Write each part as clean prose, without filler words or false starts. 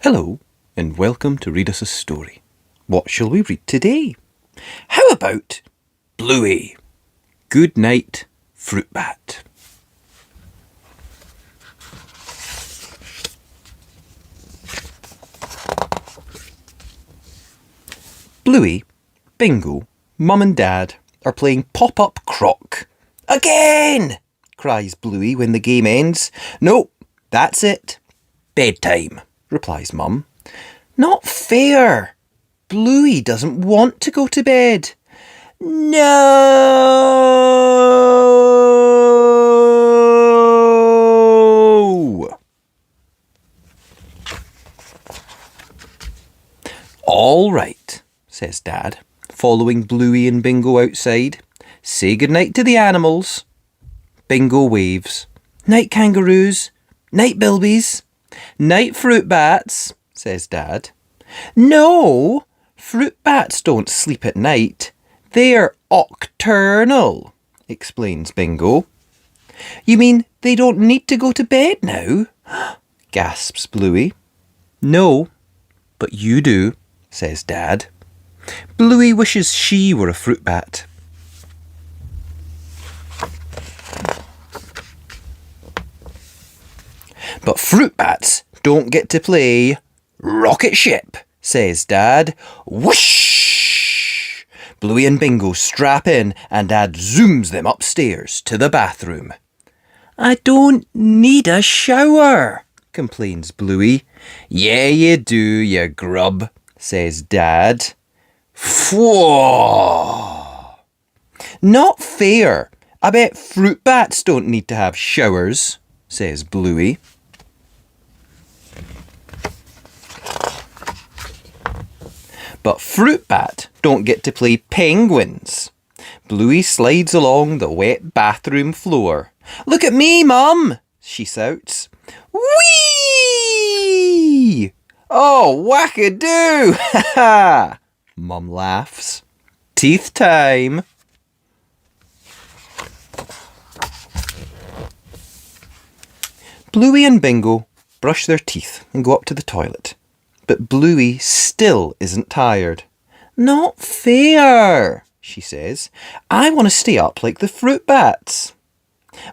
Hello, and welcome to Read Us a Story. What shall we read today? How about Bluey? Goodnight Fruitbat. Bluey, Bingo, Mum and Dad are playing Pop-Up Croc. Again! Cries Bluey when the game ends. No, that's it. Bedtime, replies Mum. Not fair. Bluey doesn't want to go to bed. No! All right, says Dad, following Bluey and Bingo outside. Say goodnight to the animals. Bingo waves. Night kangaroos. Night bilbies. Night fruit bats, says Dad. No, fruit bats don't sleep at night. They're nocturnal, explains Bingo. You mean they don't need to go to bed now? Gasps Bluey. No, but you do, says Dad. Bluey wishes she were a fruit bat. But fruit bats don't get to play rocket ship, says Dad. Whoosh! Bluey and Bingo strap in and Dad zooms them upstairs to the bathroom. I don't need a shower, complains Bluey. Yeah, you do, you grub, says Dad. Phew! Not fair. I bet fruit bats don't need to have showers, says Bluey. But fruit bat don't get to play penguins. Bluey slides along the wet bathroom floor. Look at me, Mum, she shouts. Whee! Oh, wackadoo! Ha ha! Mum laughs. Teeth time. Bluey and Bingo brush their teeth and go up to the toilet. But Bluey still isn't tired. Not fair, she says. I want to stay up like the fruit bats.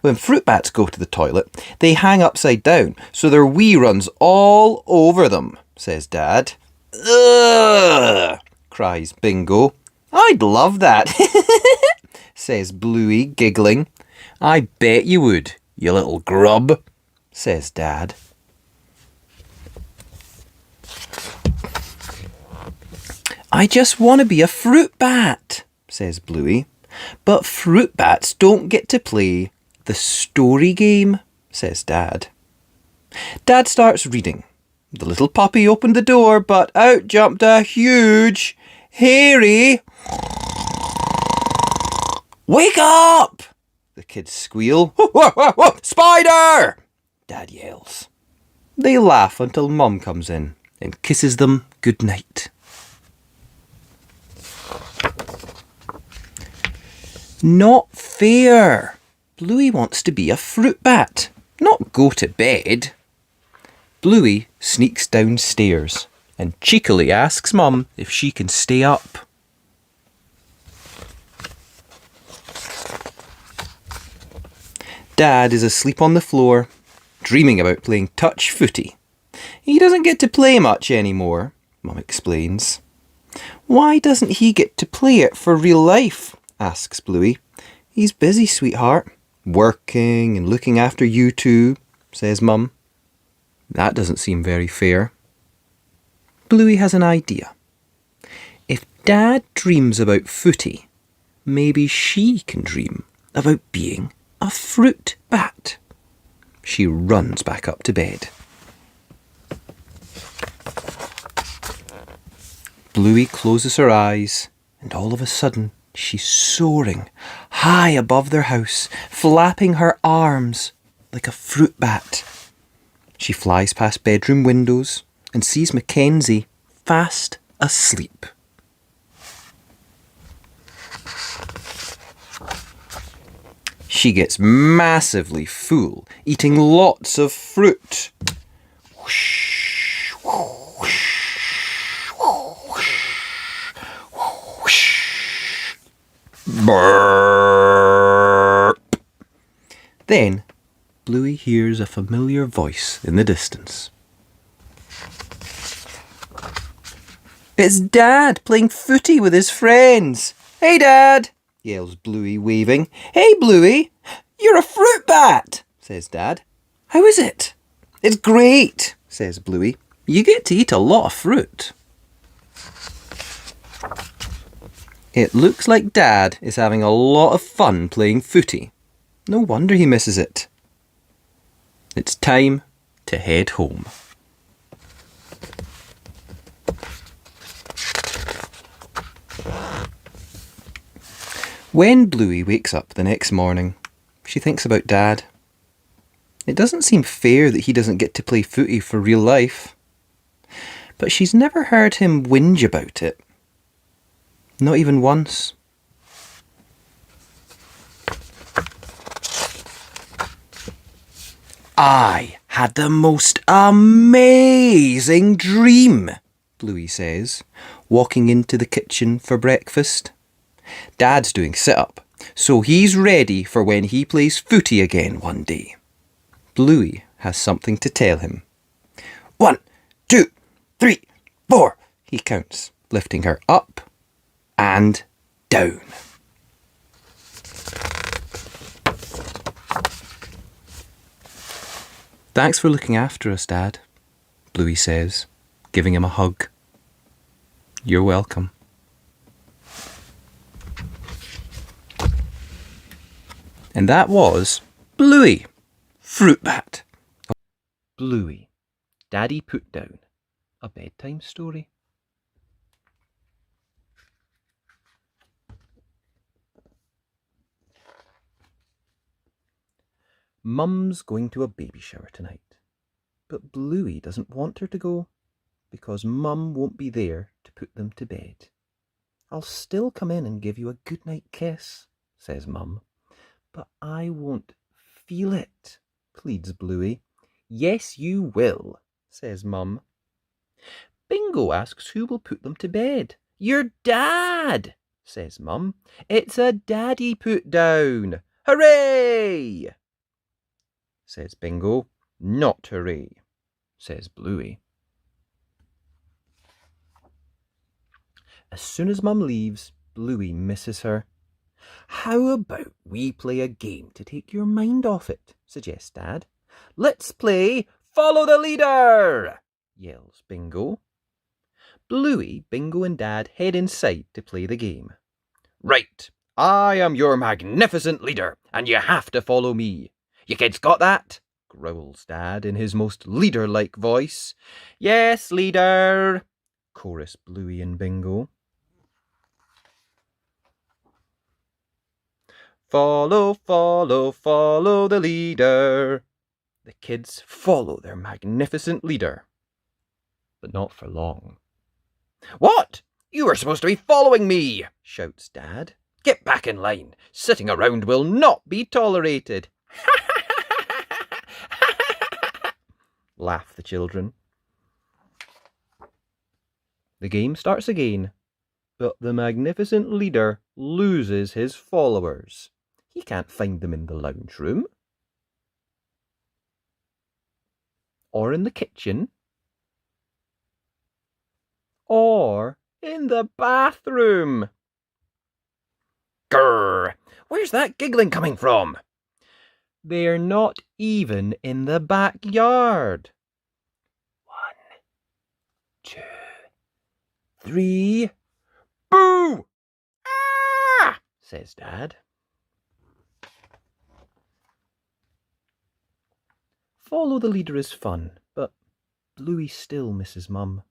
When fruit bats go to the toilet, they hang upside down, so their wee runs all over them, says Dad. Ugh, cries Bingo. I'd love that, says Bluey, giggling. I bet you would, you little grub, says Dad. I just want to be a fruit bat, says Bluey. But fruit bats don't get to play the story game, says Dad. Dad starts reading. The little puppy opened the door, but out jumped a huge, hairy... Wake up! The kids squeal. Whoa, whoa, whoa, whoa! Spider! Dad yells. They laugh until Mum comes in and kisses them goodnight. Not fair. Bluey wants to be a fruit bat, not go to bed. Bluey sneaks downstairs and cheekily asks Mum if she can stay up. Dad is asleep on the floor, dreaming about playing touch footy. He doesn't get to play much anymore, Mum explains. Why doesn't he get to play it for real life? Asks Bluey. He's busy, sweetheart. Working and looking after you two, says Mum. That doesn't seem very fair. Bluey has an idea. If Dad dreams about footy, maybe she can dream about being a fruit bat. She runs back up to bed. Bluey closes her eyes, and all of a sudden, she's soaring high above their house, flapping her arms like a fruit bat. She flies past bedroom windows and sees Mackenzie fast asleep. She gets massively full, eating lots of fruit. Whoosh, whoosh. Burp. Then Bluey hears a familiar voice in the distance. It's Dad playing footy with his friends. Hey, Dad, yells Bluey, waving. Hey, Bluey, you're a fruit bat, says Dad. How is it? It's great, says Bluey. You get to eat a lot of fruit. It looks like Dad is having a lot of fun playing footy. No wonder he misses it. It's time to head home. When Bluey wakes up the next morning, she thinks about Dad. It doesn't seem fair that he doesn't get to play footy for real life. But she's never heard him whinge about it. Not even once. I had the most amazing dream, Bluey says, walking into the kitchen for breakfast. Dad's doing sit-up, so he's ready for when he plays footy again one day. Bluey has something to tell him. 1, 2, 3, 4, he counts, lifting her up and down. Thanks for looking after us, Dad, Bluey says, giving him a hug. You're welcome. And that was Bluey, Fruitbat. Bluey, Daddy Putdown, a bedtime story. Mum's going to a baby shower tonight, but Bluey doesn't want her to go because Mum won't be there to put them to bed. I'll still come in and give you a goodnight kiss, says Mum, but I won't feel it, pleads Bluey. Yes, you will, says Mum. Bingo asks who will put them to bed. Your dad, says Mum. It's a daddy put down. Hooray! Says Bingo. Not hooray, says Bluey. As soon as Mum leaves, Bluey misses her. How about we play a game to take your mind off it, suggests Dad. Let's play Follow the Leader, yells Bingo. Bluey, Bingo and Dad head inside to play the game. Right, I am your magnificent leader, and you have to follow me. You kids got that? Growls Dad in his most leader-like voice. Yes, leader, chorus Bluey and Bingo. Follow, follow, follow the leader. The kids follow their magnificent leader, but not for long. What? You were supposed to be following me, shouts Dad. Get back in line. Sitting around will not be tolerated. Laugh the children. The game starts again, but the magnificent leader loses his followers. He can't find them in the lounge room, or in the kitchen, or in the bathroom. Grrr! Where's that giggling coming from? They're not even in the backyard. 1, 2, 3. Boo! Ah! Says Dad. Follow the leader is fun, but Bluey still misses Mum.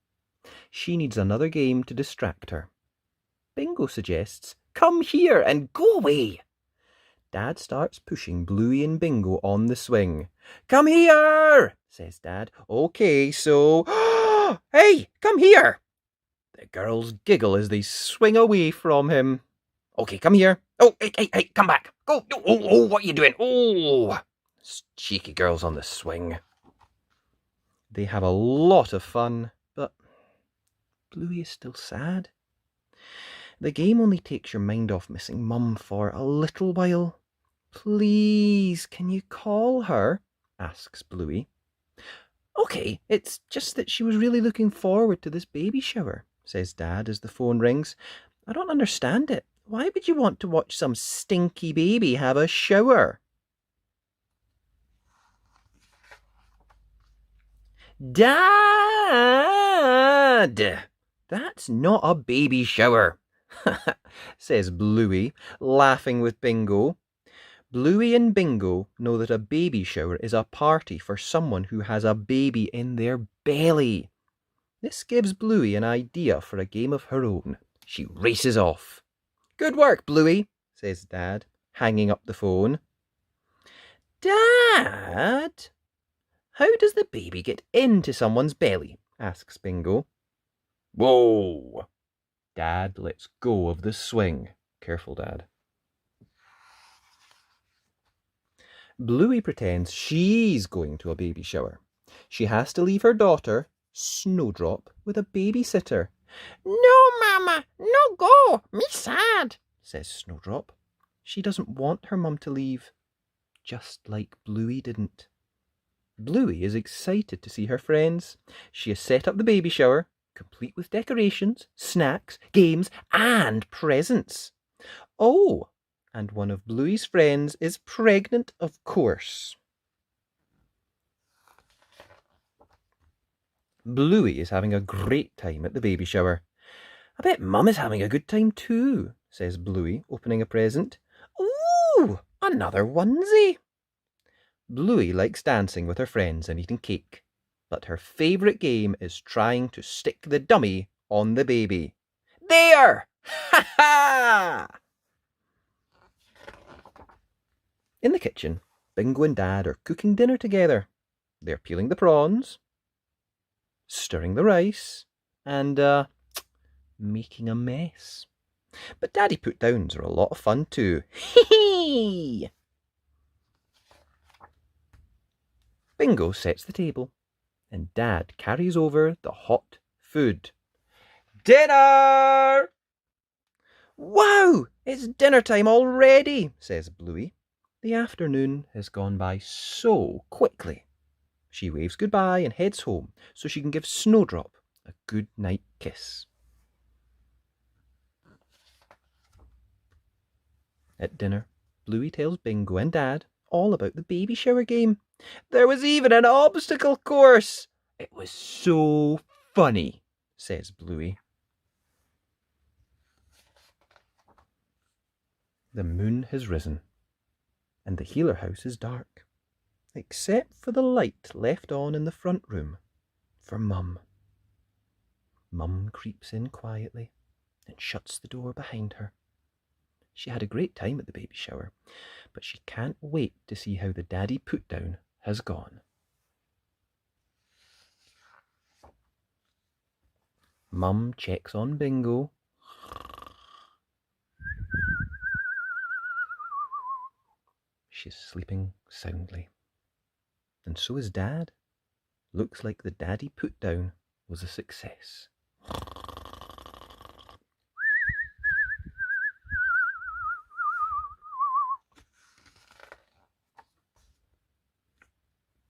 She needs another game to distract her. Bingo suggests, come here and go away. Dad starts pushing Bluey and Bingo on the swing. Come here, says Dad. Okay, so... Hey, come here. The girls giggle as they swing away from him. Okay, come here. Oh, hey, come back. Go. Oh, what are you doing? Oh, cheeky girls on the swing. They have a lot of fun, but Bluey is still sad. The game only takes your mind off missing Mum for a little while. Please, can you call her? Asks Bluey. Okay, it's just that she was really looking forward to this baby shower, says Dad as the phone rings. I don't understand it. Why would you want to watch some stinky baby have a shower? Dad! That's not a baby shower, says Bluey, laughing with Bingo. Bluey and Bingo know that a baby shower is a party for someone who has a baby in their belly. This gives Bluey an idea for a game of her own. She races off. Good work, Bluey, says Dad, hanging up the phone. Dad? How does the baby get into someone's belly? Asks Bingo. Whoa! Dad lets go of the swing. Careful, Dad. Bluey pretends she's going to a baby shower. She has to leave her daughter, Snowdrop, with a babysitter. No, Mama, no go, me sad, says Snowdrop. She doesn't want her mum to leave, just like Bluey didn't. Bluey is excited to see her friends. She has set up the baby shower, complete with decorations, snacks, games, and presents. Oh, and one of Bluey's friends is pregnant, of course. Bluey is having a great time at the baby shower. I bet Mum is having a good time too, says Bluey, opening a present. Ooh, another onesie. Bluey likes dancing with her friends and eating cake, but her favourite game is trying to stick the dummy on the baby. There! Ha ha! In the kitchen, Bingo and Dad are cooking dinner together. They're peeling the prawns, stirring the rice, and making a mess. But Daddy Putdowns are a lot of fun too. Hee! Bingo sets the table, and Dad carries over the hot food. Dinner! Wow, it's dinner time already, says Bluey. The afternoon has gone by so quickly. She waves goodbye and heads home so she can give Snowdrop a good night kiss. At dinner, Bluey tells Bingo and Dad all about the baby shower game. There was even an obstacle course. It was so funny, says Bluey. The moon has risen, and the healer house is dark, except for the light left on in the front room for Mum. Mum creeps in quietly and shuts the door behind her. She had a great time at the baby shower, but she can't wait to see how the Daddy Putdown has gone. Mum checks on Bingo. She's sleeping soundly. And so is Dad. Looks like the Daddy Putdown was a success.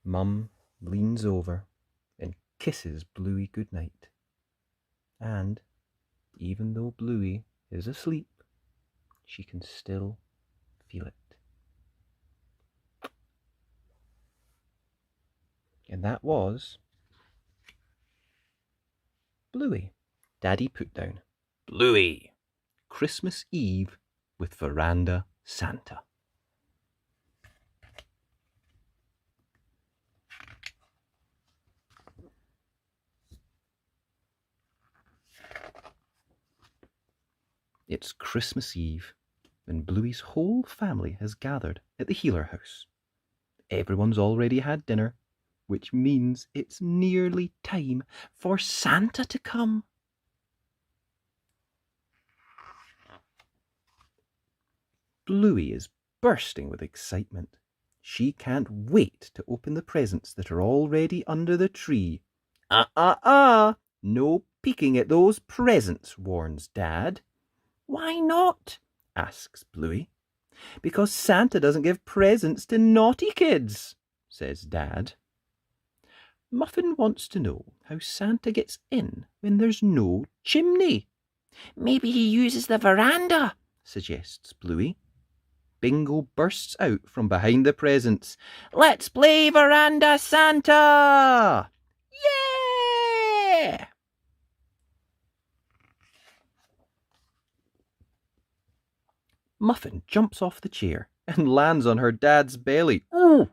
Mum leans over and kisses Bluey goodnight. And even though Bluey is asleep, she can still feel it. And that was Bluey, Daddy Putdown. Bluey, Christmas Eve with Veranda Santa. It's Christmas Eve, and Bluey's whole family has gathered at the healer house. Everyone's already had dinner, which means it's nearly time for Santa to come. Bluey is bursting with excitement. She can't wait to open the presents that are already under the tree. No peeking at those presents, warns Dad. Why not? Asks Bluey. Because Santa doesn't give presents to naughty kids, says Dad. Muffin wants to know how Santa gets in when there's no chimney. Maybe he uses the veranda, suggests Bluey. Bingo bursts out from behind the presents. Let's play Veranda Santa! Yeah! Muffin jumps off the chair and lands on her dad's belly. Ooh!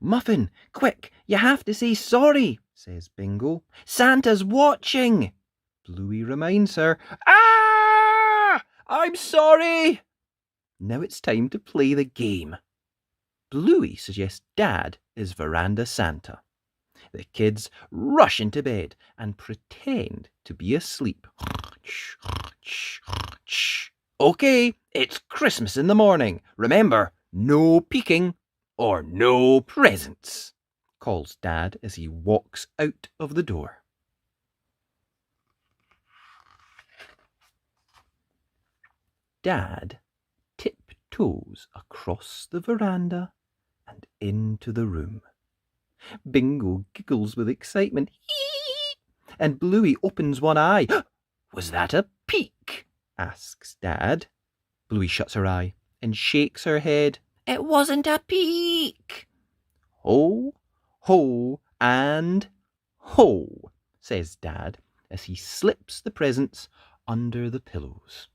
Muffin, quick, you have to say sorry, says Bingo. Santa's watching. Bluey reminds her. Ah! I'm sorry. Now it's time to play the game. Bluey suggests Dad is Veranda Santa. The kids rush into bed and pretend to be asleep. Okay, it's Christmas in the morning. Remember, no peeking or no presents, calls Dad as he walks out of the door. Dad tiptoes across the veranda and into the room. Bingo giggles with excitement. Hee! And Bluey opens one eye. Was that a peek? Asks Dad. Bluey shuts her eye and shakes her head. It wasn't a peek. Ho, ho, and ho, says Dad as he slips the presents under the pillows.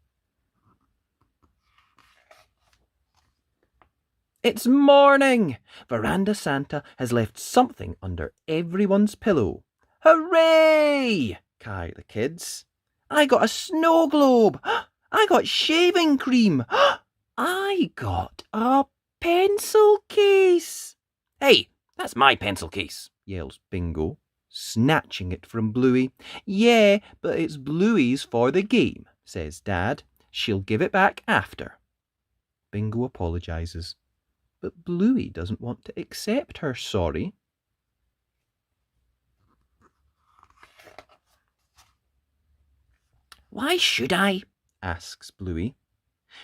It's morning! Veranda Santa has left something under everyone's pillow. Hooray! Cry the kids. I got a snow globe. I got shaving cream. I got a pencil case. Hey, that's my pencil case, yells Bingo, snatching it from Bluey. Yeah, but it's Bluey's for the game, says Dad. She'll give it back after. Bingo apologises, but Bluey doesn't want to accept her sorry. Why should I? Asks Bluey.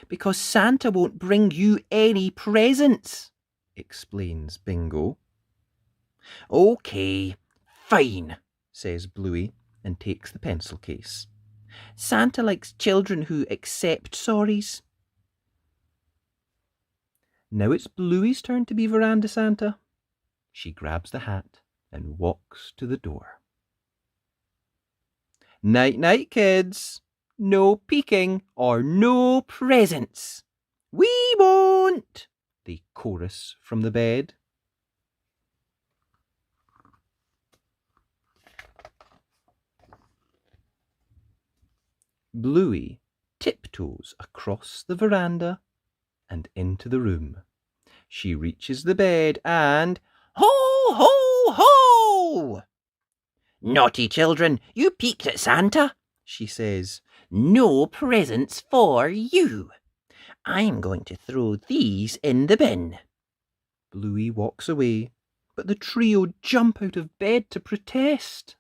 Because Santa won't bring you any presents, explains Bingo. Okay, fine, says Bluey and takes the pencil case. Santa likes children who accept sorries. Now it's Bluey's turn to be Veranda Santa. She grabs the hat and walks to the door. Night-night, kids. No peeking or no presents. We won't, they chorus from the bed. Bluey tiptoes across the veranda and into the room. She reaches the bed and ho, ho, ho! Naughty children, you peeked at Santa, she says. No presents for you. I'm going to throw these in the bin. Bluey walks away, but the trio jump out of bed to protest.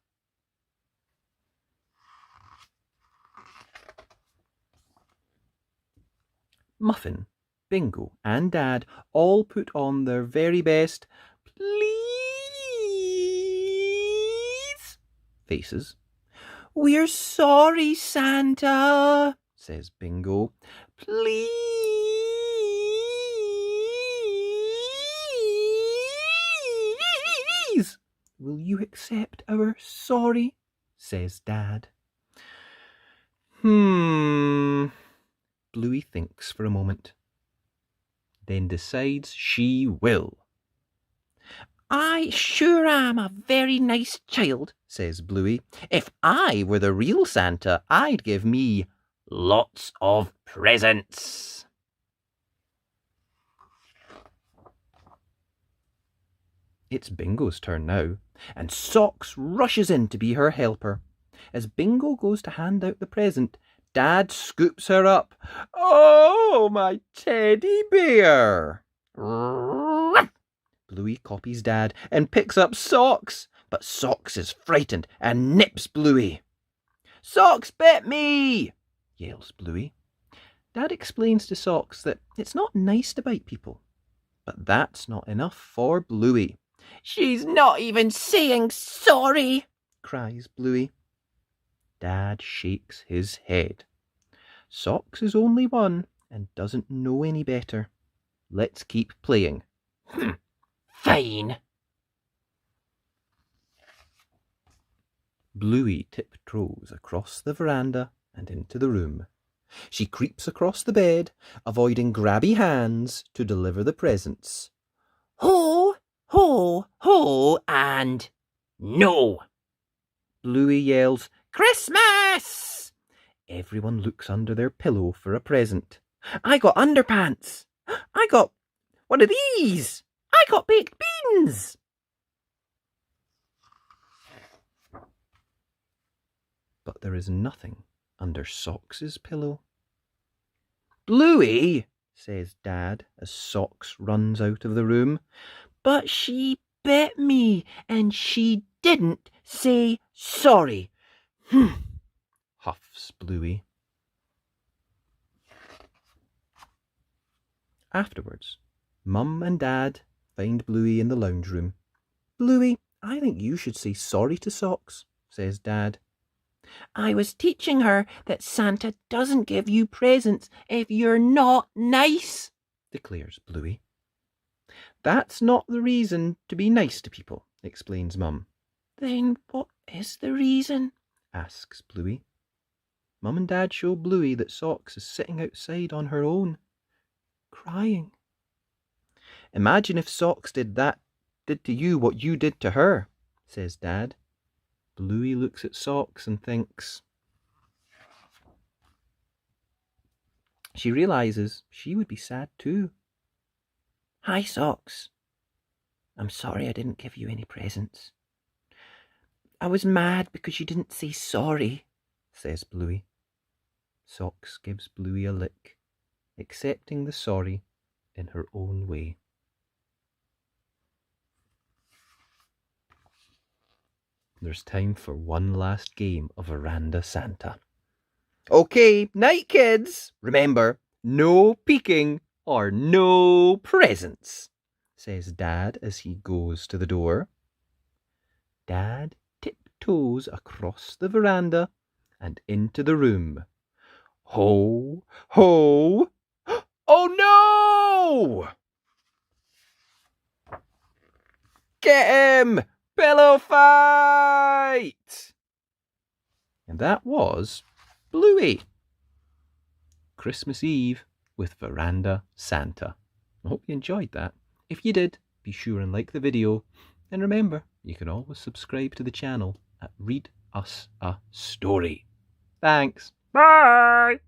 Muffin, Bingo and Dad all put on their very best please faces. We're sorry, Santa, says Bingo. Please. Will you accept our sorry? Says Dad. Bluey thinks for a moment, then decides she will. I sure am a very nice child, says Bluey. If I were the real Santa, I'd give me lots of presents. It's Bingo's turn now, and Socks rushes in to be her helper. As Bingo goes to hand out the present, Dad scoops her up. Oh, my teddy bear! Bluey copies Dad and picks up Socks, but Socks is frightened and nips Bluey. Socks bit me, yells Bluey. Dad explains to Socks that it's not nice to bite people. But that's not enough for Bluey. She's not even saying sorry, cries Bluey. Dad shakes his head. Socks is only one and doesn't know any better. Let's keep playing. Fine. Bluey tiptoes across the veranda and into the room. She creeps across the bed, avoiding grabby hands to deliver the presents. Ho, ho, ho, and no. Bluey yells, Christmas! Everyone looks under their pillow for a present. I got underpants. I got one of these. I got baked beans. But there is nothing under Socks' pillow. Bluey, says Dad as Socks runs out of the room. But she bit me and she didn't say sorry. Huffs Bluey. Afterwards, Mum and Dad find Bluey in the lounge room. Bluey, I think you should say sorry to Socks, says Dad. I was teaching her that Santa doesn't give you presents if you're not nice, declares Bluey. That's not the reason to be nice to people, explains Mum. Then what is the reason? Asks Bluey. Mum and Dad show Bluey that Socks is sitting outside on her own, crying. Imagine if Socks did to you what you did to her, says Dad. Bluey looks at Socks and thinks. She realises she would be sad too. Hi, Socks. I'm sorry I didn't give you any presents. I was mad because you didn't say sorry, says Bluey. Socks gives Bluey a lick, accepting the sorry in her own way. There's time for one last game of Veranda Santa. Okay, night kids. Remember, no peeking or no presents, says Dad as he goes to the door. Dad tiptoes across the veranda and into the room. Ho, ho. Oh no! Get him! Pillow fight! And that was Bluey. Christmas Eve with Veranda Santa. I hope you enjoyed that. If you did, be sure and like the video. And remember, you can always subscribe to the channel at Read Us a Story. Thanks. Bye!